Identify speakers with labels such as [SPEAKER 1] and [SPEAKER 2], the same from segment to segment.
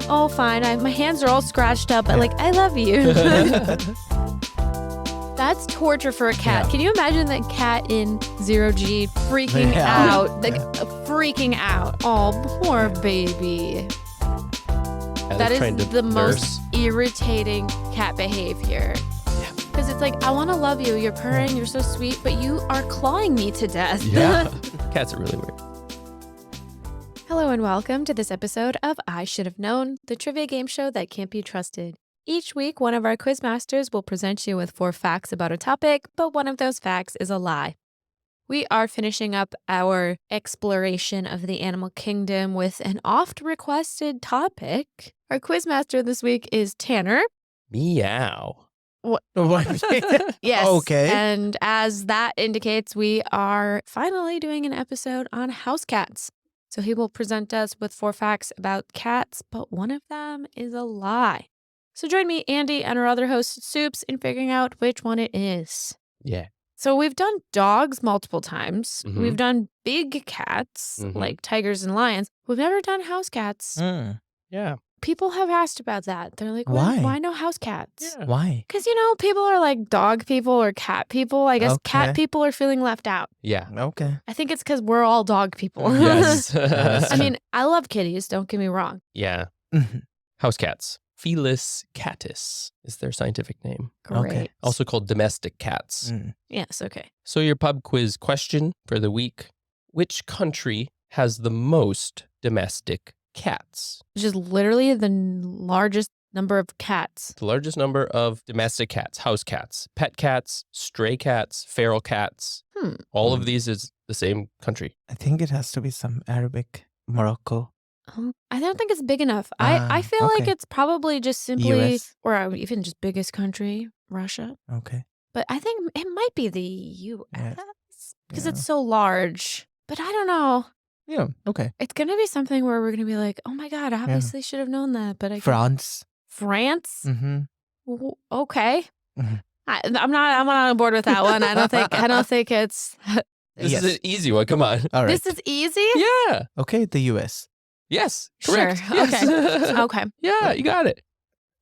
[SPEAKER 1] oh, fine. My hands are all scratched up, but I love you. That's torture for a cat.
[SPEAKER 2] Yeah.
[SPEAKER 1] Can you imagine that cat in 0G freaking out? Freaking out. Oh, poor baby. That is the most irritating cat behavior. Because it's I want to love you. You're purring. You're so sweet, but you are clawing me to death.
[SPEAKER 2] Yeah. Cats are really weird.
[SPEAKER 1] Hello and welcome to this episode of I Should Have Known, the trivia game show that can't be trusted. Each week, one of our quizmasters will present you with 4 facts about a topic, but one of those facts is a lie. We are finishing up our exploration of the animal kingdom with an oft-requested topic. Our quizmaster this week is Tanner.
[SPEAKER 2] Meow.
[SPEAKER 1] What? Yes.
[SPEAKER 3] Okay.
[SPEAKER 1] And as that indicates, we are finally doing an episode on house cats. So he will present us with 4 facts about cats, but one of them is a lie. So join me, Andy, and our other host, Sups, in figuring out which one it is.
[SPEAKER 2] Yeah.
[SPEAKER 1] So we've done dogs multiple times.
[SPEAKER 2] Mhm.
[SPEAKER 1] We've done big cats, like tigers and lions. We've never done house cats.
[SPEAKER 2] Yeah.
[SPEAKER 1] People have asked about that. They're like,
[SPEAKER 3] Why?
[SPEAKER 1] why no house cats?
[SPEAKER 2] Yeah.
[SPEAKER 3] Why?
[SPEAKER 1] Because, people are like dog people or cat people. I guess cat
[SPEAKER 3] Okay.
[SPEAKER 1] people are feeling left out.
[SPEAKER 2] Yeah.
[SPEAKER 3] Okay.
[SPEAKER 1] I think it's because we're all dog people.
[SPEAKER 2] Yes.
[SPEAKER 1] I mean, I love kitties. Don't get me wrong.
[SPEAKER 2] Yeah.
[SPEAKER 3] Mhm.
[SPEAKER 2] House cats. Felis catus is their scientific name.
[SPEAKER 1] Great.
[SPEAKER 3] Okay.
[SPEAKER 2] Also called domestic cats.
[SPEAKER 3] Mm.
[SPEAKER 1] Yes, okay.
[SPEAKER 2] So your pub quiz question for the week. Which country has the most domestic cats?
[SPEAKER 1] Just literally the largest number of cats.
[SPEAKER 2] The largest number of domestic cats, house cats, pet cats, stray cats, feral cats. All of these is the same country.
[SPEAKER 3] I think it has to be some Arabic, Morocco.
[SPEAKER 1] I don't think it's big enough. I feel like
[SPEAKER 3] okay.
[SPEAKER 1] it's probably just simply,
[SPEAKER 3] US.
[SPEAKER 1] or even just biggest country, Russia.
[SPEAKER 3] Okay.
[SPEAKER 1] But I think it might be the U.S. because
[SPEAKER 3] Yeah.
[SPEAKER 1] it's so large. But I don't know.
[SPEAKER 3] Yeah. Okay.
[SPEAKER 1] It's going to be something where we're going to be like, oh my God, I obviously should have known that. But
[SPEAKER 3] France.
[SPEAKER 1] France?
[SPEAKER 3] Mm-hmm.
[SPEAKER 1] Okay.
[SPEAKER 3] Mhm.
[SPEAKER 1] I'm not on board with that one. I don't think it's.
[SPEAKER 2] This
[SPEAKER 3] Yes.
[SPEAKER 2] is an easy one. Come on.
[SPEAKER 3] All right.
[SPEAKER 1] This is easy?
[SPEAKER 2] Yeah.
[SPEAKER 3] Okay. The US.
[SPEAKER 2] Yes.
[SPEAKER 1] Sure.
[SPEAKER 2] Correct. Yes.
[SPEAKER 1] Okay. Okay.
[SPEAKER 2] Yeah, you got it.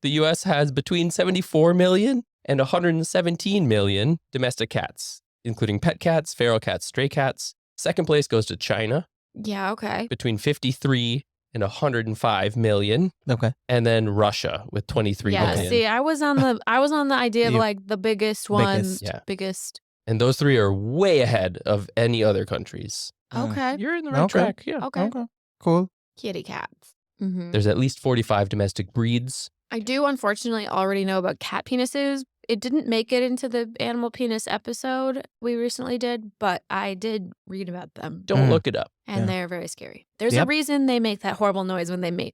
[SPEAKER 2] The U.S. has between 74 million and 117 million domestic cats, including pet cats, feral cats, stray cats. Second place goes to China,
[SPEAKER 1] Yeah, okay.
[SPEAKER 2] between 53 and 105 million.
[SPEAKER 3] Okay.
[SPEAKER 2] And then Russia with 23
[SPEAKER 1] Yeah,
[SPEAKER 2] million.
[SPEAKER 1] see, I was on the idea of
[SPEAKER 3] You-
[SPEAKER 1] like the biggest one.
[SPEAKER 3] Biggest.
[SPEAKER 2] Yeah.
[SPEAKER 1] Biggest.
[SPEAKER 2] And those 3 are way ahead of any other countries.
[SPEAKER 1] Okay.
[SPEAKER 2] You're in the right
[SPEAKER 3] Okay.
[SPEAKER 2] track. Yeah.
[SPEAKER 1] Okay.
[SPEAKER 3] Cool.
[SPEAKER 1] Kitty cats. Mm-hmm.
[SPEAKER 2] There's at least 45 domestic breeds.
[SPEAKER 1] I do unfortunately already know about cat penises. It didn't make it into the animal penis episode we recently did, but I did read about them.
[SPEAKER 2] Don't
[SPEAKER 3] Mm.
[SPEAKER 2] look it up.
[SPEAKER 1] And
[SPEAKER 3] Yeah.
[SPEAKER 1] they're very scary. There's a
[SPEAKER 3] Yep.
[SPEAKER 1] reason they make that horrible noise when they mate.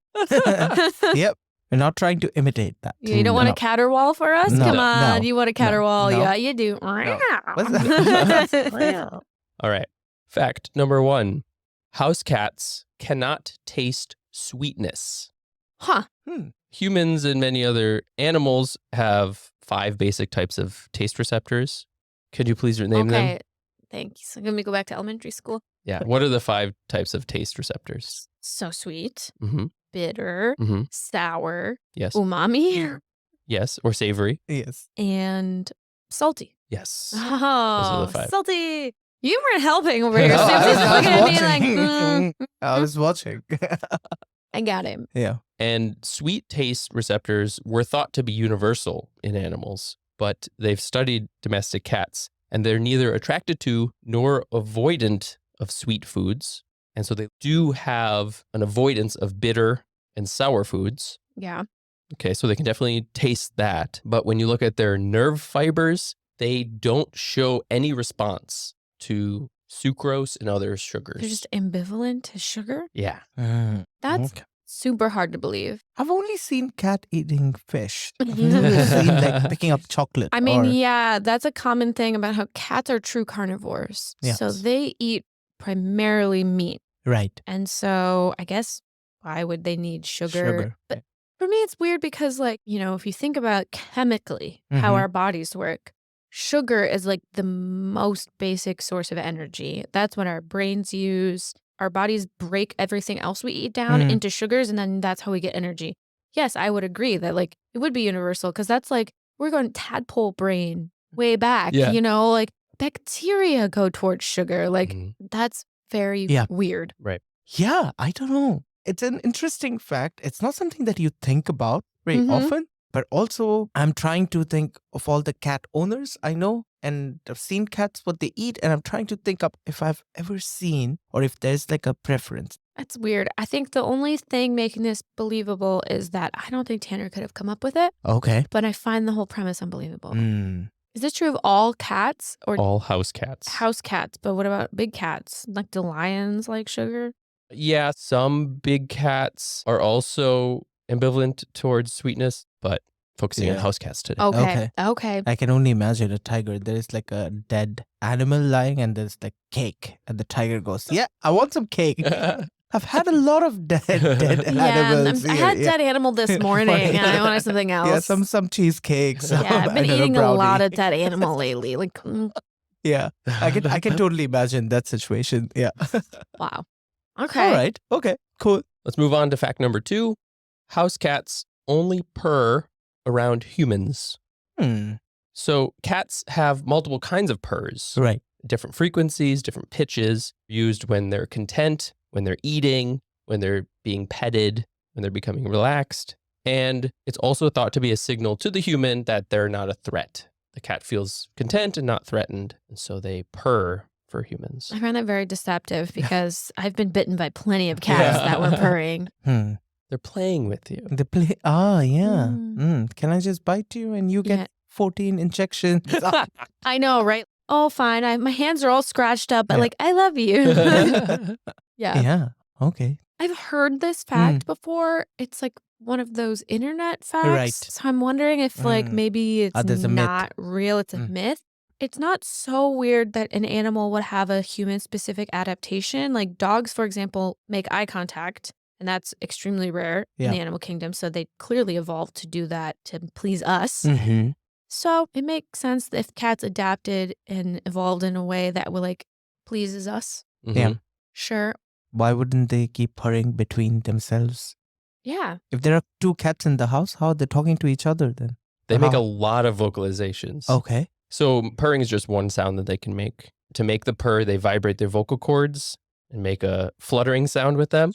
[SPEAKER 3] Yep. We're not trying to imitate that.
[SPEAKER 1] You don't want a caterwaul for us?
[SPEAKER 3] No.
[SPEAKER 1] Come on.
[SPEAKER 3] No.
[SPEAKER 1] You want a caterwaul?
[SPEAKER 3] No.
[SPEAKER 1] Yeah, you do.
[SPEAKER 3] What's that?
[SPEAKER 2] All right. Fact number 1. House cats cannot taste sweetness.
[SPEAKER 1] Huh.
[SPEAKER 2] Humans and many other animals have 5 basic types of taste receptors. Could you please name them?
[SPEAKER 1] Okay. Thank you. So let me go back to elementary school.
[SPEAKER 2] Yeah. What are the 5 types of taste receptors?
[SPEAKER 1] So sweet,
[SPEAKER 2] Mm-hmm.
[SPEAKER 1] bitter,
[SPEAKER 2] Mm-hmm.
[SPEAKER 1] sour,
[SPEAKER 2] Yes.
[SPEAKER 1] umami,
[SPEAKER 2] Yes. Or savory.
[SPEAKER 3] Yes.
[SPEAKER 1] and salty.
[SPEAKER 2] Yes.
[SPEAKER 1] Oh,
[SPEAKER 2] the 5.
[SPEAKER 1] salty. You weren't helping over here.
[SPEAKER 3] No,
[SPEAKER 1] Sups
[SPEAKER 3] I
[SPEAKER 1] is
[SPEAKER 3] was
[SPEAKER 1] looking at me like,
[SPEAKER 3] watching. I was watching.
[SPEAKER 1] I got him.
[SPEAKER 3] Yeah.
[SPEAKER 2] And sweet taste receptors were thought to be universal in animals, but they've studied domestic cats and they're neither attracted to nor avoidant of sweet foods. And so they do have an avoidance of bitter and sour foods.
[SPEAKER 1] Yeah.
[SPEAKER 2] Okay, so they can definitely taste that. But when you look at their nerve fibers, they don't show any response to sucrose and other sugars.
[SPEAKER 1] They're just ambivalent to sugar.
[SPEAKER 2] Yeah.
[SPEAKER 1] That's
[SPEAKER 3] Okay.
[SPEAKER 1] super hard to believe.
[SPEAKER 3] I've only seen cat eating fish. I've never seen like picking up chocolate.
[SPEAKER 1] I mean,
[SPEAKER 3] or-
[SPEAKER 1] yeah, that's a common thing about how cats are true carnivores.
[SPEAKER 3] Yes.
[SPEAKER 1] So they eat primarily meat.
[SPEAKER 3] Right.
[SPEAKER 1] And so I guess why would they need sugar? But for me, it's weird because, like, if you think about chemically how
[SPEAKER 3] Mhm.
[SPEAKER 1] our bodies work, sugar is like the most basic source of energy. That's what our brains use. Our bodies break everything else we eat down
[SPEAKER 3] Mm.
[SPEAKER 1] into sugars, and then that's how we get energy. yes, I would agree that like it would be universal because that's like we're going tadpole brain way back.
[SPEAKER 2] Yeah.
[SPEAKER 1] You know, like bacteria go towards sugar. Like
[SPEAKER 2] Mhm.
[SPEAKER 1] that's very
[SPEAKER 3] Yeah.
[SPEAKER 1] weird.
[SPEAKER 2] Right.
[SPEAKER 3] Yeah, I don't know. It's an interesting fact. It's not something that you think about very
[SPEAKER 1] Mhm.
[SPEAKER 3] often, but also I'm trying to think of all the cat owners I know and I've seen cats, what they eat, and I'm trying to think up if I've ever seen or if there's like a preference.
[SPEAKER 1] That's weird. I think the only thing making this believable is that I don't think Tanner could have come up with it,
[SPEAKER 3] Okay.
[SPEAKER 1] but I find the whole premise unbelievable.
[SPEAKER 3] Mm.
[SPEAKER 1] Is this true of all cats or
[SPEAKER 2] All house cats.
[SPEAKER 1] house cats? But what about big cats? Like do lions like sugar?
[SPEAKER 2] Yeah, some big cats are also ambivalent towards sweetness, but focusing on
[SPEAKER 3] Yeah.
[SPEAKER 2] house cats today.
[SPEAKER 1] Okay.
[SPEAKER 3] I can only imagine a tiger. There is like a dead animal lying and there's like cake. And the tiger goes, yeah, I want some cake. I've had a lot of dead animals.
[SPEAKER 1] I had dead animal this morning and I wanted something else.
[SPEAKER 3] Yeah, some cheesecake. Some,
[SPEAKER 1] Yeah, I've been
[SPEAKER 3] I don't know,
[SPEAKER 1] eating a lot
[SPEAKER 3] brownie.
[SPEAKER 1] of dead animal lately. Like,
[SPEAKER 3] Yeah, I can totally imagine that situation. Yeah.
[SPEAKER 1] wow. Okay.
[SPEAKER 3] All right. Okay. Cool.
[SPEAKER 2] Let's move on to fact number 2. House cats only purr around humans. So cats have multiple kinds of purrs.
[SPEAKER 3] Right.
[SPEAKER 2] Different frequencies, different pitches, used when they're content, when they're eating, when they're being petted, when they're becoming relaxed. And it's also thought to be a signal to the human that they're not a threat. The cat feels content and not threatened, and so they purr for humans.
[SPEAKER 1] I find that very deceptive because I've been bitten by plenty of cats that were purring.
[SPEAKER 2] They're playing with you.
[SPEAKER 3] The play. Oh, yeah.
[SPEAKER 1] Mm.
[SPEAKER 3] Can I just bite you and you get
[SPEAKER 1] Yeah.
[SPEAKER 3] 14 injections?
[SPEAKER 1] I know, right? Oh, fine. My hands are all scratched up, but
[SPEAKER 3] Yeah.
[SPEAKER 1] like, I love you. Yeah.
[SPEAKER 3] Yeah. Okay.
[SPEAKER 1] I've heard this fact before. It's like one of those internet facts.
[SPEAKER 3] Right.
[SPEAKER 1] So I'm wondering if like maybe it's
[SPEAKER 3] there's a myth.
[SPEAKER 1] not real. It's a myth. It's not so weird that an animal would have a human-specific adaptation. Like dogs, for example, make eye contact, and that's extremely rare in the animal kingdom. So they clearly evolved to do that to please us.
[SPEAKER 3] Mm-hmm.
[SPEAKER 1] So it makes sense that if cats adapted and evolved in a way that will like pleases us.
[SPEAKER 2] Mhm.
[SPEAKER 3] Yeah.
[SPEAKER 1] Sure.
[SPEAKER 3] Why wouldn't they keep purring between themselves?
[SPEAKER 1] Yeah.
[SPEAKER 3] If there are 2 cats in the house, how are they talking to each other then?
[SPEAKER 2] They make a
[SPEAKER 3] How?
[SPEAKER 2] lot of vocalizations.
[SPEAKER 3] Okay.
[SPEAKER 2] So purring is just one sound that they can make. To make the purr, they vibrate their vocal cords and make a fluttering sound with them.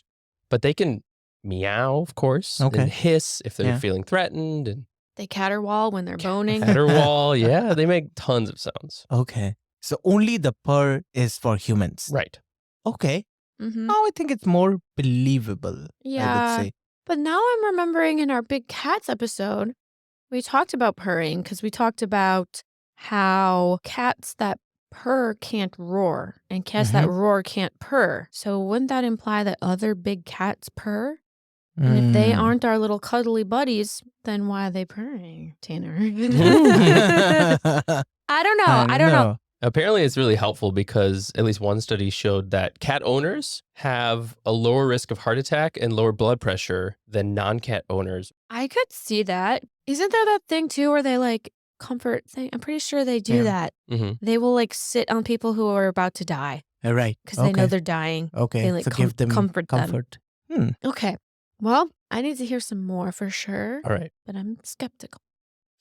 [SPEAKER 2] But they can meow, of course,
[SPEAKER 3] Okay.
[SPEAKER 2] and hiss if they're
[SPEAKER 3] Yeah.
[SPEAKER 2] feeling threatened, and
[SPEAKER 1] They caterwaul when they're boning.
[SPEAKER 2] caterwaul. Yeah, they make tons of sounds.
[SPEAKER 3] Okay. So only the purr is for humans.
[SPEAKER 2] Right.
[SPEAKER 3] Okay.
[SPEAKER 1] Mm-hmm.
[SPEAKER 3] Now I think it's more believable, I
[SPEAKER 1] Yeah.
[SPEAKER 3] would say.
[SPEAKER 1] But now I'm remembering in our Big Cats episode, we talked about purring because we talked about how cats that purr can't roar and cats that roar can't purr. So wouldn't that imply that other big cats purr? And if they aren't our little cuddly buddies, then why are they purring, Tanner? I don't know. I don't know.
[SPEAKER 2] Apparently, it's really helpful because at least one study showed that cat owners have a lower risk of heart attack and lower blood pressure than non-cat owners.
[SPEAKER 1] I could see that. Isn't there that thing too where they like comfort thing? I'm pretty sure they do that.
[SPEAKER 2] Mm-hmm.
[SPEAKER 1] They will like sit on people who are about to die
[SPEAKER 3] Right.
[SPEAKER 1] because they know they're dying.
[SPEAKER 3] Okay.
[SPEAKER 1] They like
[SPEAKER 3] so give them
[SPEAKER 1] comfort them.
[SPEAKER 3] comfort.
[SPEAKER 1] Okay. Well, I need to hear some more for sure,
[SPEAKER 2] All right.
[SPEAKER 1] but I'm skeptical.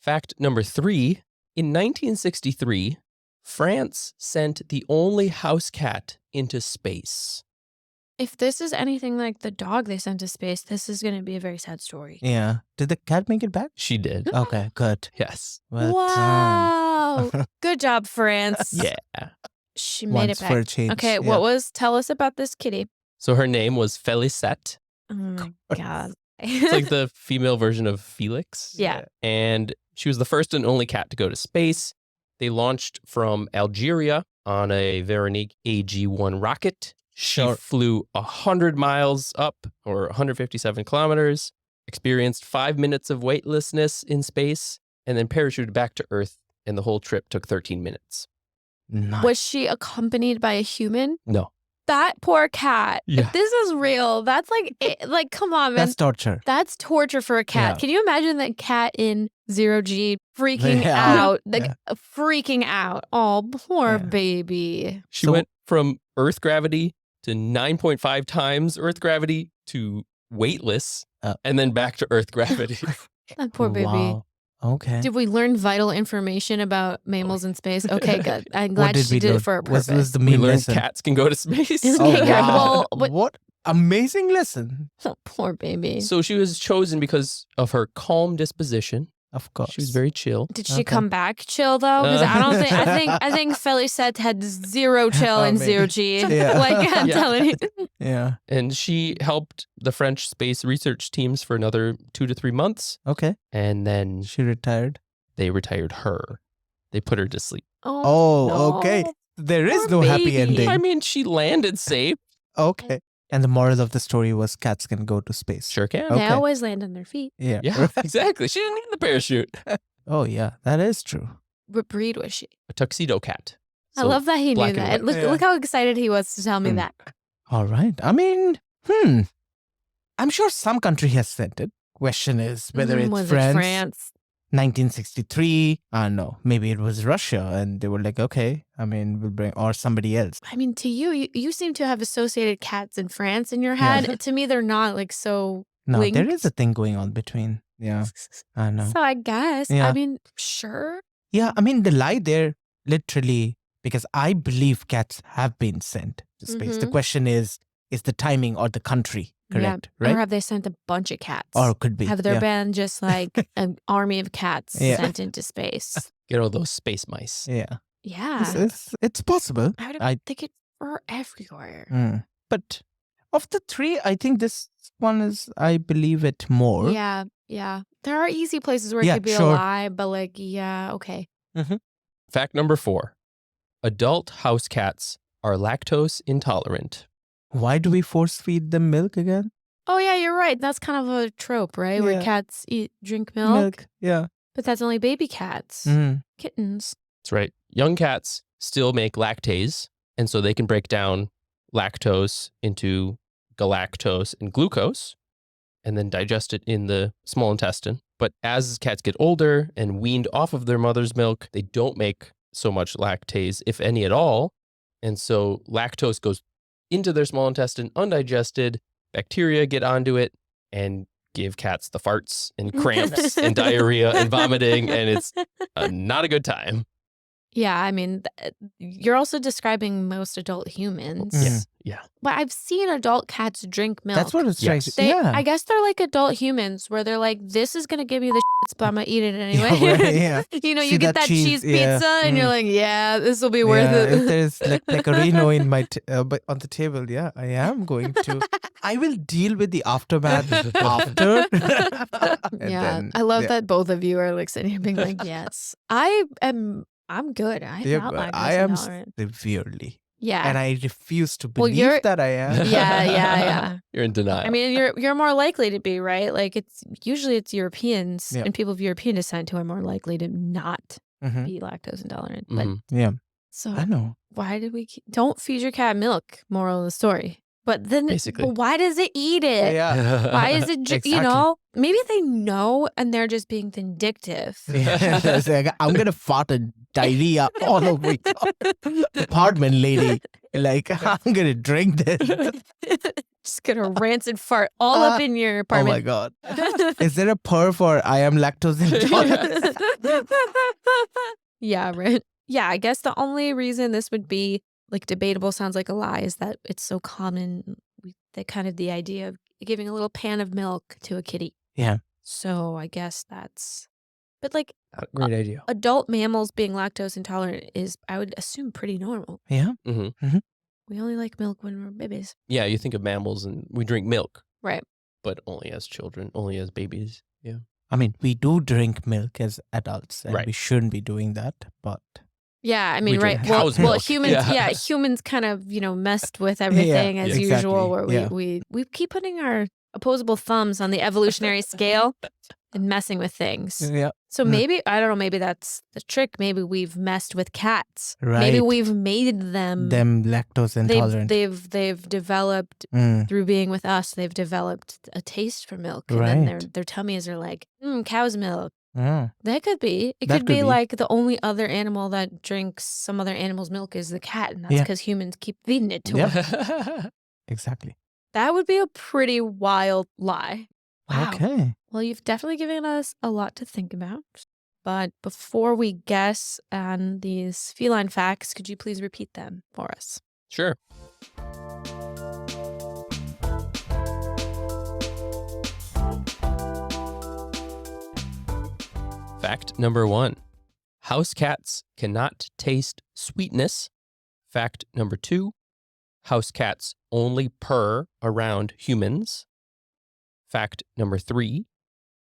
[SPEAKER 2] Fact number 3. In 1963, France sent the only house cat into space.
[SPEAKER 1] If this is anything like the dog they sent to space, this is going to be a very sad story.
[SPEAKER 3] Yeah. Did the cat make it back?
[SPEAKER 2] She did.
[SPEAKER 3] Okay, good.
[SPEAKER 2] Yes.
[SPEAKER 3] Well
[SPEAKER 1] Wow.
[SPEAKER 3] done.
[SPEAKER 1] Good job, France.
[SPEAKER 2] Yeah.
[SPEAKER 1] She made
[SPEAKER 3] Once
[SPEAKER 1] it
[SPEAKER 3] for a
[SPEAKER 1] back.
[SPEAKER 3] change.
[SPEAKER 1] Okay,
[SPEAKER 3] yeah.
[SPEAKER 1] tell us about this kitty.
[SPEAKER 2] So her name was Felicette.
[SPEAKER 1] Oh my God.
[SPEAKER 2] It's like the female version of Felix.
[SPEAKER 1] Yeah.
[SPEAKER 2] And she was the first and only cat to go to space. They launched from Algeria on a Veronique AG-1 rocket. She flew 100 miles up, or 157 kilometers, experienced 5 minutes of weightlessness in space, and then parachuted back to Earth, and the whole trip took 13 minutes.
[SPEAKER 3] Nice.
[SPEAKER 1] Was she accompanied by a human?
[SPEAKER 2] No.
[SPEAKER 1] That poor cat.
[SPEAKER 2] Yeah.
[SPEAKER 1] If this is real, that's like, come on, man.
[SPEAKER 3] That's torture.
[SPEAKER 1] That's torture for a cat.
[SPEAKER 3] Yeah.
[SPEAKER 1] Can you imagine that cat in 0G freaking
[SPEAKER 3] Yeah.
[SPEAKER 1] out? Freaking out. Oh, poor baby.
[SPEAKER 2] She went from Earth gravity to 9.5 times Earth gravity to weightless, and then back to Earth gravity.
[SPEAKER 1] That poor baby.
[SPEAKER 3] Wow. Okay.
[SPEAKER 1] Did we learn vital information about mammals in space? Okay, good. I'm
[SPEAKER 3] What
[SPEAKER 1] glad
[SPEAKER 3] did
[SPEAKER 1] she
[SPEAKER 3] we
[SPEAKER 1] did
[SPEAKER 3] learn?
[SPEAKER 1] it for a
[SPEAKER 3] Was
[SPEAKER 1] purpose.
[SPEAKER 3] the
[SPEAKER 2] We
[SPEAKER 3] main
[SPEAKER 2] learned
[SPEAKER 3] lesson?
[SPEAKER 2] cats can go to space.
[SPEAKER 3] Oh,
[SPEAKER 1] Okay,
[SPEAKER 3] wow.
[SPEAKER 1] well,
[SPEAKER 3] What amazing lesson.
[SPEAKER 1] Poor baby.
[SPEAKER 2] So she was chosen because of her calm disposition.
[SPEAKER 3] Of course.
[SPEAKER 2] She was very chill.
[SPEAKER 1] Did she
[SPEAKER 3] Okay.
[SPEAKER 1] come back chill though? Because I don't think I think Felicette had zero chill and
[SPEAKER 3] maybe.
[SPEAKER 1] zero G.
[SPEAKER 3] Yeah.
[SPEAKER 1] Like I'm
[SPEAKER 2] Yeah.
[SPEAKER 1] telling you.
[SPEAKER 3] Yeah.
[SPEAKER 2] And she helped the French space research teams for another 2 to 3 months.
[SPEAKER 3] Okay.
[SPEAKER 2] And then
[SPEAKER 3] She retired.
[SPEAKER 2] they retired her. They put her to sleep.
[SPEAKER 3] Oh,
[SPEAKER 1] no.
[SPEAKER 3] okay. There is
[SPEAKER 1] Poor
[SPEAKER 3] no happy
[SPEAKER 1] baby.
[SPEAKER 3] ending.
[SPEAKER 2] I mean, she landed safe.
[SPEAKER 3] Okay. And the moral of the story was cats can go to space.
[SPEAKER 2] Sure can.
[SPEAKER 1] They
[SPEAKER 3] Okay.
[SPEAKER 1] always land on their feet.
[SPEAKER 3] Yeah.
[SPEAKER 2] Yeah, exactly. She didn't need the parachute.
[SPEAKER 3] Oh, yeah. That is true.
[SPEAKER 1] What breed was she?
[SPEAKER 2] A tuxedo cat.
[SPEAKER 1] I
[SPEAKER 2] So
[SPEAKER 1] love that he knew
[SPEAKER 2] black and
[SPEAKER 1] that.
[SPEAKER 2] white.
[SPEAKER 1] Look how excited he was to tell me
[SPEAKER 3] Hmm.
[SPEAKER 1] that.
[SPEAKER 3] All right. I mean, I'm sure some country has sent it. Question is whether it's
[SPEAKER 1] Was
[SPEAKER 3] France,
[SPEAKER 1] it France?
[SPEAKER 3] 1963. No, maybe it was Russia, and they were like, okay, I mean, we'll bring, or somebody else.
[SPEAKER 1] I mean, to you seem to have associated cats and France in your
[SPEAKER 3] Yeah.
[SPEAKER 1] head. To me, they're not like so
[SPEAKER 3] No,
[SPEAKER 1] linked.
[SPEAKER 3] there is a thing going on between. Yeah, I know.
[SPEAKER 1] So I guess.
[SPEAKER 3] Yeah.
[SPEAKER 1] I mean, sure.
[SPEAKER 3] Yeah, I mean, the lie there, literally, because I believe cats have been sent to space. The
[SPEAKER 1] Mhm.
[SPEAKER 3] question is the timing or the country correct,
[SPEAKER 1] Or
[SPEAKER 3] right?
[SPEAKER 1] have they sent a bunch of cats?
[SPEAKER 3] Or it could be.
[SPEAKER 1] Have there
[SPEAKER 3] yeah.
[SPEAKER 1] been just like an army of cats
[SPEAKER 3] Yeah.
[SPEAKER 1] sent into space?
[SPEAKER 2] Get all those space mice.
[SPEAKER 3] Yeah.
[SPEAKER 1] Yeah.
[SPEAKER 3] It's possible.
[SPEAKER 1] I would
[SPEAKER 3] I-
[SPEAKER 1] think it's for everywhere.
[SPEAKER 3] But of the three, I think this one is, I believe it more.
[SPEAKER 1] Yeah. Yeah. There are easy places where it
[SPEAKER 3] Yeah,
[SPEAKER 1] could be
[SPEAKER 3] sure.
[SPEAKER 1] a lie, but like, yeah, okay.
[SPEAKER 2] Fact number 4. Adult house cats are lactose intolerant.
[SPEAKER 3] Why do we force feed them milk again?
[SPEAKER 1] Oh, yeah, you're right. That's kind of a trope, right? Where
[SPEAKER 3] Yeah.
[SPEAKER 1] cats drink milk.
[SPEAKER 3] Yeah.
[SPEAKER 1] But that's only baby cats.
[SPEAKER 3] Mm.
[SPEAKER 1] Kittens.
[SPEAKER 2] That's right. Young cats still make lactase, and so they can break down lactose into galactose and glucose and then digest it in the small intestine. But as cats get older and weaned off of their mother's milk, they don't make so much lactase, if any at all. And so lactose goes into their small intestine undigested. Bacteria get onto it and give cats the farts and cramps and diarrhea and vomiting, and it's not a good time.
[SPEAKER 1] Yeah, I mean, you're also describing most adult humans.
[SPEAKER 3] Mm.
[SPEAKER 2] Yeah.
[SPEAKER 1] But I've seen adult cats drink milk.
[SPEAKER 3] That's what it's trying
[SPEAKER 2] Yes.
[SPEAKER 3] to
[SPEAKER 1] I
[SPEAKER 3] Yeah.
[SPEAKER 1] guess they're like adult humans where they're like, this is going to give you the shits, but I'm going to eat it anyway.
[SPEAKER 3] Yeah, right, yeah.
[SPEAKER 1] You know,
[SPEAKER 3] See
[SPEAKER 1] you get
[SPEAKER 3] that
[SPEAKER 1] that cheese
[SPEAKER 3] cheese,
[SPEAKER 1] pizza
[SPEAKER 3] yeah.
[SPEAKER 1] and you're
[SPEAKER 3] Mm.
[SPEAKER 1] like, yeah, this will be worth
[SPEAKER 3] Yeah, if
[SPEAKER 1] it.
[SPEAKER 3] there's like pecorino in my but on the table, yeah, I am going to. I will deal with the aftermath after. And
[SPEAKER 1] Yeah,
[SPEAKER 3] then,
[SPEAKER 1] I love
[SPEAKER 3] yeah.
[SPEAKER 1] that both of you are like sitting here being like, yes, I'm good. I'm
[SPEAKER 3] Yeah,
[SPEAKER 1] not
[SPEAKER 3] but
[SPEAKER 1] lactose
[SPEAKER 3] I am
[SPEAKER 1] intolerant.
[SPEAKER 3] severely,
[SPEAKER 1] Yeah.
[SPEAKER 3] and I refuse to
[SPEAKER 1] Well,
[SPEAKER 3] believe
[SPEAKER 1] you're-
[SPEAKER 3] that I am.
[SPEAKER 1] yeah.
[SPEAKER 2] You're in denial.
[SPEAKER 1] I mean, you're more likely to be, right? Like it's Europeans
[SPEAKER 3] Yeah.
[SPEAKER 1] and people of European descent who are more likely to not
[SPEAKER 3] Mhm.
[SPEAKER 1] be lactose intolerant. But
[SPEAKER 2] Mhm.
[SPEAKER 3] Yeah,
[SPEAKER 1] so
[SPEAKER 3] I know.
[SPEAKER 1] why did we don't feed your cat milk? Moral of the story. But then,
[SPEAKER 2] Basically.
[SPEAKER 1] but why does it eat it?
[SPEAKER 3] Yeah.
[SPEAKER 1] Why is it? You
[SPEAKER 3] Exactly.
[SPEAKER 1] know, maybe they know and they're just being vindictive.
[SPEAKER 3] Yeah, it's like, I'm gonna fart and diarrhea all over your apartment, lady. Like, I'm gonna drink this.
[SPEAKER 1] Just gonna rancid fart all up in your
[SPEAKER 3] Oh my
[SPEAKER 1] apartment.
[SPEAKER 3] god. Is there a purr for I am lactose intolerant?
[SPEAKER 1] Yeah, right. Yeah, I guess the only reason this would be like debatable sounds like a lie is that it's so common. That kind of the idea of giving a little pan of milk to a kitty.
[SPEAKER 3] Yeah.
[SPEAKER 1] So I guess that's, but like
[SPEAKER 2] Great idea.
[SPEAKER 1] adult mammals being lactose intolerant is, I would assume, pretty normal.
[SPEAKER 3] Yeah.
[SPEAKER 2] Hmm.
[SPEAKER 1] We only like milk when we're babies.
[SPEAKER 2] Yeah, you think of mammals and we drink milk,
[SPEAKER 1] Right.
[SPEAKER 2] but only as children, only as babies. Yeah.
[SPEAKER 3] I mean, we do drink milk as adults, and
[SPEAKER 2] Right.
[SPEAKER 3] we shouldn't be doing that, but
[SPEAKER 1] Yeah, I
[SPEAKER 2] We
[SPEAKER 1] mean,
[SPEAKER 2] drink
[SPEAKER 1] right. Well,
[SPEAKER 2] cow's
[SPEAKER 1] well,
[SPEAKER 2] milk.
[SPEAKER 1] humans,
[SPEAKER 2] Yeah.
[SPEAKER 1] humans kind of, messed with everything as
[SPEAKER 3] exactly,
[SPEAKER 1] usual, where
[SPEAKER 3] yeah.
[SPEAKER 1] we keep putting our opposable thumbs on the evolutionary scale and messing with things.
[SPEAKER 3] yeah,
[SPEAKER 1] So
[SPEAKER 3] Mm.
[SPEAKER 1] maybe, I don't know, maybe that's the trick. Maybe we've messed with cats. Maybe
[SPEAKER 3] Right.
[SPEAKER 1] we've made them,
[SPEAKER 3] them lactose intolerant.
[SPEAKER 1] they've developed
[SPEAKER 3] Mm,
[SPEAKER 1] through being with us, they've developed a taste for milk. And then
[SPEAKER 3] Right.
[SPEAKER 1] their tummies are like, cow's milk.
[SPEAKER 3] mm.
[SPEAKER 1] That could be. It
[SPEAKER 3] That
[SPEAKER 1] could
[SPEAKER 3] could
[SPEAKER 1] be
[SPEAKER 3] be.
[SPEAKER 1] like the only other animal that drinks some other animal's milk is the cat, and that's
[SPEAKER 3] Yeah.
[SPEAKER 1] because humans keep feeding it to
[SPEAKER 3] Yeah.
[SPEAKER 1] them.
[SPEAKER 3] Exactly.
[SPEAKER 1] That would be a pretty wild lie. Wow.
[SPEAKER 3] Okay.
[SPEAKER 1] Well, you've definitely given us a lot to think about. But before we guess on these feline facts, could you please repeat them for us?
[SPEAKER 2] Sure. Fact number 1. House cats cannot taste sweetness. Fact number 2. House cats only purr around humans. Fact number 3.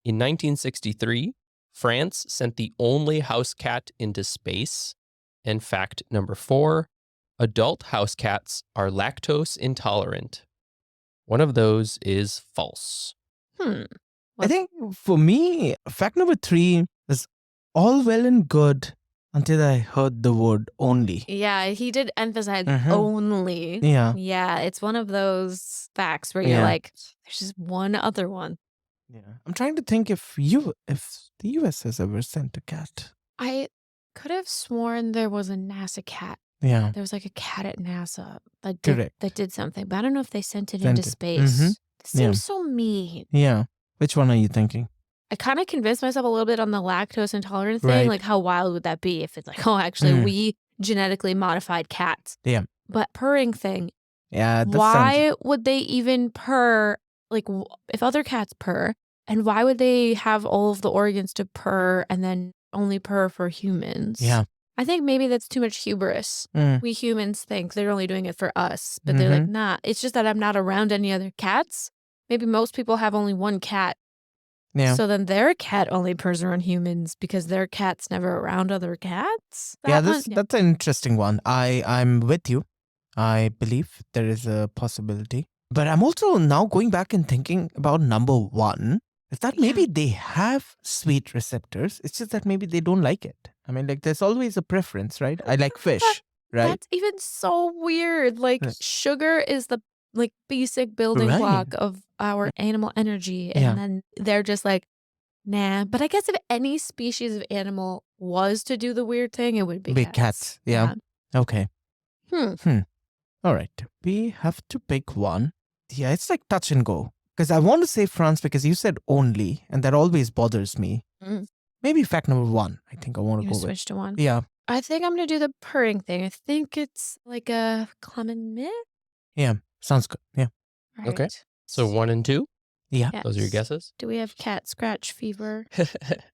[SPEAKER 2] In 1963, France sent the only house cat into space. And fact number 4. Adult house cats are lactose intolerant. One of those is false.
[SPEAKER 3] I think for me, fact number 3 is all well and good until I heard the word only.
[SPEAKER 1] Yeah, he did emphasize
[SPEAKER 3] Mhm.
[SPEAKER 1] only.
[SPEAKER 3] Yeah.
[SPEAKER 1] Yeah, it's one of those facts where you're
[SPEAKER 3] Yeah.
[SPEAKER 1] like, there's just one other one.
[SPEAKER 3] Yeah. I'm trying to think if the US has ever sent a cat.
[SPEAKER 1] I could have sworn there was a NASA cat.
[SPEAKER 3] Yeah.
[SPEAKER 1] There was like a cat at NASA that
[SPEAKER 3] Correct.
[SPEAKER 1] did something, but I don't know if they sent it
[SPEAKER 3] Sent
[SPEAKER 1] into
[SPEAKER 3] it.
[SPEAKER 1] space.
[SPEAKER 3] Mhm.
[SPEAKER 1] This seems
[SPEAKER 3] Yeah.
[SPEAKER 1] so mean.
[SPEAKER 3] Yeah. Which one are you thinking?
[SPEAKER 1] I kind of convinced myself a little bit on the lactose intolerant thing.
[SPEAKER 3] Right.
[SPEAKER 1] Like, how wild would that be if it's like, oh, actually, we genetically modified cats.
[SPEAKER 3] Yeah.
[SPEAKER 1] But purring thing,
[SPEAKER 3] Yeah.
[SPEAKER 1] why would they even purr? Like, if other cats purr, and why would they have all of the organs to purr and then only purr for humans?
[SPEAKER 3] Yeah.
[SPEAKER 1] I think maybe that's too much hubris. We humans think they're only doing it for us, but they're like, nah, it's just that I'm not around any other cats. Maybe most people have only one cat.
[SPEAKER 3] Yeah.
[SPEAKER 1] So then their cat only purrs around humans because their cat's never around other cats?
[SPEAKER 3] That's an interesting one. I'm with you. I believe there is a possibility. But I'm also now going back and thinking about number 1. Is that maybe they have sweet receptors? It's just that maybe they don't like it. I mean, like, there's always a preference, right? I like fish, right?
[SPEAKER 1] That's even so weird. Like,
[SPEAKER 3] Right.
[SPEAKER 1] sugar is the basic building
[SPEAKER 3] Right.
[SPEAKER 1] block of our animal energy. And
[SPEAKER 3] Yeah.
[SPEAKER 1] then they're just like, nah. But I guess if any species of animal was to do the weird thing, it would be
[SPEAKER 3] Big cats. Yeah. Okay. All right. We have to pick one. Yeah, it's like touch and go. Because I want to say France because you said only, and that always bothers me. Maybe fact number 1. I think I want to
[SPEAKER 1] You
[SPEAKER 3] go with.
[SPEAKER 1] switch to one.
[SPEAKER 3] Yeah.
[SPEAKER 1] I think I'm going to do the purring thing. I think it's like a common myth.
[SPEAKER 3] Yeah. Sounds good. Yeah.
[SPEAKER 1] Right.
[SPEAKER 2] Okay. So 1 and 2?
[SPEAKER 3] Yeah.
[SPEAKER 2] Those are your guesses?
[SPEAKER 1] Do we have cat scratch fever?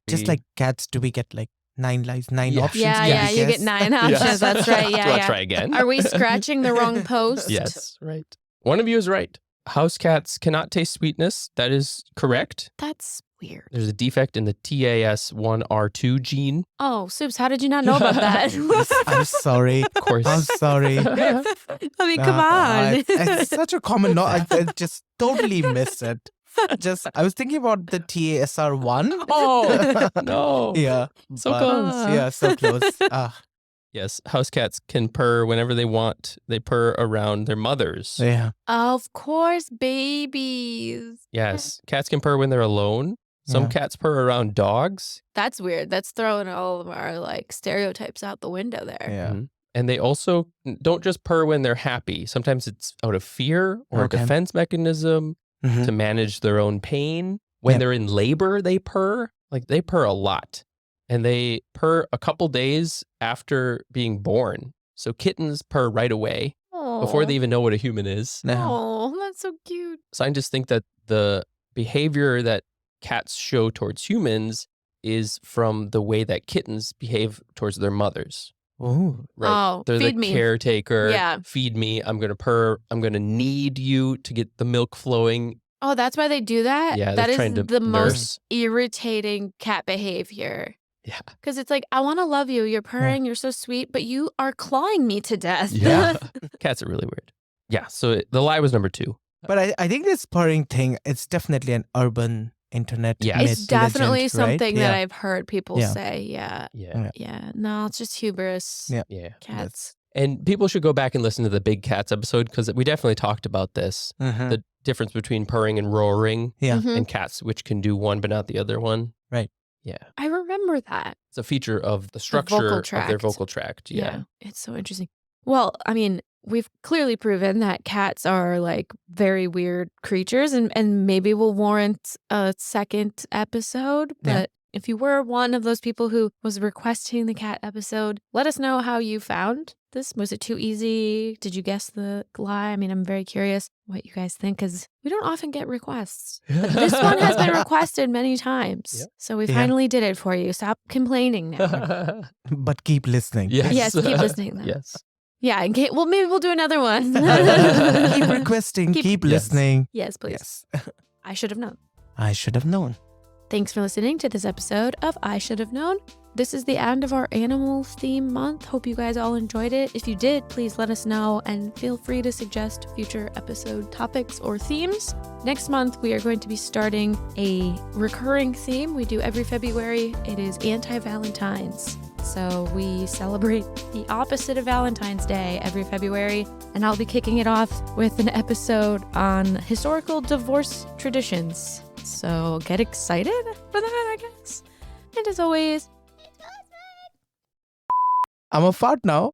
[SPEAKER 3] Just like cats, do we get like 9 lives, 9
[SPEAKER 2] Yeah.
[SPEAKER 3] options?
[SPEAKER 1] Yeah, you get 9 options.
[SPEAKER 2] Yes.
[SPEAKER 1] That's right. Yeah,
[SPEAKER 2] Do I
[SPEAKER 1] yeah.
[SPEAKER 2] try again?
[SPEAKER 1] Are we scratching the wrong post?
[SPEAKER 2] Yes, right. One of you is right. House cats cannot taste sweetness. That is correct.
[SPEAKER 1] That's weird.
[SPEAKER 2] There's a defect in the TAS1R2 gene.
[SPEAKER 1] Oh, Soups, how did you not know about that?
[SPEAKER 3] I'm sorry.
[SPEAKER 2] Of course.
[SPEAKER 3] I'm sorry.
[SPEAKER 1] I mean, come on.
[SPEAKER 3] It's such a common knowledge. I just totally missed it. I was thinking about the TASR1.
[SPEAKER 2] Oh, no.
[SPEAKER 3] Yeah.
[SPEAKER 2] So
[SPEAKER 3] but-
[SPEAKER 2] close.
[SPEAKER 3] Yeah, so close.
[SPEAKER 2] Yes, house cats can purr whenever they want. They purr around their mothers.
[SPEAKER 3] Yeah.
[SPEAKER 1] Of course, babies.
[SPEAKER 2] Yes, cats can purr when they're alone. Some
[SPEAKER 3] Yeah.
[SPEAKER 2] cats purr around dogs.
[SPEAKER 1] That's weird. That's throwing all of our stereotypes out the window there.
[SPEAKER 3] Yeah.
[SPEAKER 2] Mhm. And they also don't just purr when they're happy. Sometimes it's out of fear or
[SPEAKER 3] Okay.
[SPEAKER 2] a defense mechanism
[SPEAKER 3] Mhm.
[SPEAKER 2] to manage their own pain. When
[SPEAKER 3] Yep.
[SPEAKER 2] they're in labor, they purr. Like they purr a lot. And they purr a couple days after being born. So kittens purr right away before they even know what a human is.
[SPEAKER 3] No.
[SPEAKER 1] Oh, that's so cute.
[SPEAKER 2] Scientists think that the behavior that cats show towards humans is from the way that kittens behave towards their mothers.
[SPEAKER 3] Oh.
[SPEAKER 2] Right.
[SPEAKER 1] Oh,
[SPEAKER 2] They're
[SPEAKER 1] feed
[SPEAKER 2] the
[SPEAKER 1] me.
[SPEAKER 2] caretaker.
[SPEAKER 1] Yeah.
[SPEAKER 2] Feed me. I'm going to purr. I'm going to knead you to get the milk flowing.
[SPEAKER 1] Oh, that's why they do that?
[SPEAKER 2] Yeah,
[SPEAKER 1] That
[SPEAKER 2] they're
[SPEAKER 1] is
[SPEAKER 2] trying to
[SPEAKER 1] the most
[SPEAKER 2] nurse.
[SPEAKER 1] irritating cat behavior.
[SPEAKER 2] Yeah.
[SPEAKER 1] Because it's like, I want to love you. You're purring. You're so sweet, but you are clawing me to death.
[SPEAKER 2] Yeah. Cats are really weird. Yeah. So the lie was number 2.
[SPEAKER 3] But I think this purring thing, it's definitely an urban internet
[SPEAKER 2] Yeah.
[SPEAKER 3] myth,
[SPEAKER 1] It's definitely
[SPEAKER 3] legend, right?
[SPEAKER 1] something that
[SPEAKER 3] Yeah.
[SPEAKER 1] I've heard people
[SPEAKER 3] Yeah.
[SPEAKER 1] say. Yeah.
[SPEAKER 2] Yeah.
[SPEAKER 1] Yeah. No, it's just hubris.
[SPEAKER 3] Yeah.
[SPEAKER 2] Yeah.
[SPEAKER 1] Cats.
[SPEAKER 2] And people should go back and listen to the Big Cats episode because we definitely talked about this.
[SPEAKER 3] Mhm.
[SPEAKER 2] The difference between purring and roaring
[SPEAKER 3] Yeah.
[SPEAKER 1] Mhm.
[SPEAKER 2] and cats, which can do one but not the other one.
[SPEAKER 3] Right.
[SPEAKER 2] Yeah.
[SPEAKER 1] I remember that.
[SPEAKER 2] It's a feature of the
[SPEAKER 1] vocal
[SPEAKER 2] structure of their
[SPEAKER 1] tract.
[SPEAKER 2] vocal tract. Yeah.
[SPEAKER 1] It's so interesting. Well, I mean, we've clearly proven that cats are like very weird creatures and maybe will warrant a second episode. But
[SPEAKER 3] Yeah.
[SPEAKER 1] if you were one of those people who was requesting the cat episode, let us know how you found this. Was it too easy? Did you guess the lie? I mean, I'm very curious what you guys think because we don't often get requests. But this one has been requested many times.
[SPEAKER 2] Yep.
[SPEAKER 1] So we
[SPEAKER 3] Yeah.
[SPEAKER 1] finally did it for you. Stop complaining now.
[SPEAKER 3] But keep listening.
[SPEAKER 2] Yes.
[SPEAKER 1] Yes, keep listening though.
[SPEAKER 2] Yes.
[SPEAKER 1] Yeah, and well, maybe we'll do another one.
[SPEAKER 3] Keep requesting, keep
[SPEAKER 2] Yes.
[SPEAKER 3] listening.
[SPEAKER 1] Yes, please.
[SPEAKER 3] Yes.
[SPEAKER 1] I should have known.
[SPEAKER 3] I should have known.
[SPEAKER 1] Thanks for listening to this episode of I Should Have Known. This is the end of our animals theme month. Hope you guys all enjoyed it. If you did, please let us know and feel free to suggest future episode topics or themes. Next month, we are going to be starting a recurring theme we do every February. It is anti-Valentine's. So we celebrate the opposite of Valentine's Day every February, and I'll be kicking it off with an episode on historical divorce traditions. So get excited for that, I guess. And as always,
[SPEAKER 3] I'm a fart now.